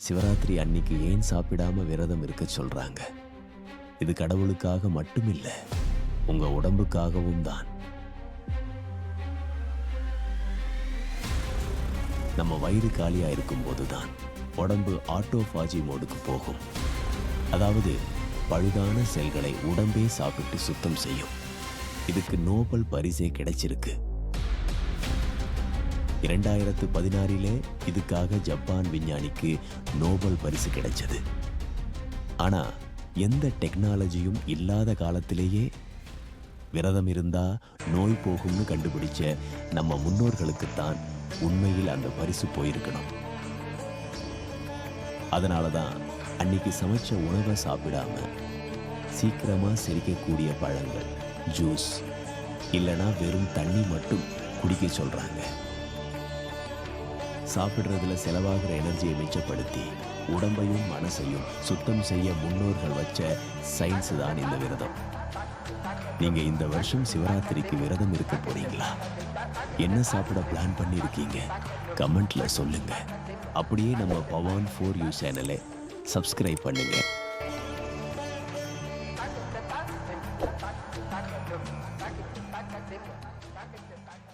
சிவராத்திரி அன்னைக்கு ஏன் சாப்பிடாம விரதம் இருக்க சொல்றாங்க? இது கடவுளுக்காக மட்டுமில்ல, உங்க உடம்புக்காகவும் தான். நம்ம வயிறு காலியா இருக்கும் போதுதான் உடம்பு ஆட்டோபாஜி மோடுக்கு போகும். அதாவது பழுதான செல்களை உடம்பே சாப்பிட்டு சுத்தம் செய்யும். இதுக்கு நோபல் பரிசே கிடைச்சிருக்கு. 2016 இதுக்காக ஜப்பான் விஞ்ஞானிக்கு நோபல் பரிசு கிடைச்சது. ஆனா எந்த டெக்னாலஜியும் இல்லாத காலத்திலேயே விரதம் இருந்தா நோய் போகும்னு கண்டுபிடிச்ச நம்ம முன்னோர்களுக்குத்தான் உண்மையில் அந்த பரிசு போயிருக்கணும். அதனாலதான் அன்னைக்கு சமைச்ச உணவை சாப்பிடாம சீக்கிரமா செரிக்கக்கூடிய பழங்கள், ஜூஸ் இல்லைன்னா வெறும் தண்ணி மட்டும் குடிக்க சொல்றாங்க. சாப்பிடுறதுல செலவாகிற எனர்ஜியை மிச்சப்படுத்தி உடம்பையும் மனசையும் சுத்தம் செய்ய முன்னோர்கள் வச்ச சயின்ஸ் தான் இந்த விரதம். நீங்க இந்த வருஷம் சிவராத்திரிக்கு விரதம் இருக்க போறீங்களா? என்ன சாப்பிட பிளான் பண்ணிருக்கீங்க? கமெண்ட்ல சொல்லுங்க. அப்படியே நம்ம பவான் ஃபார் யூ சேனலை சப்ஸ்கிரைப் பண்ணுங்க. Thank you.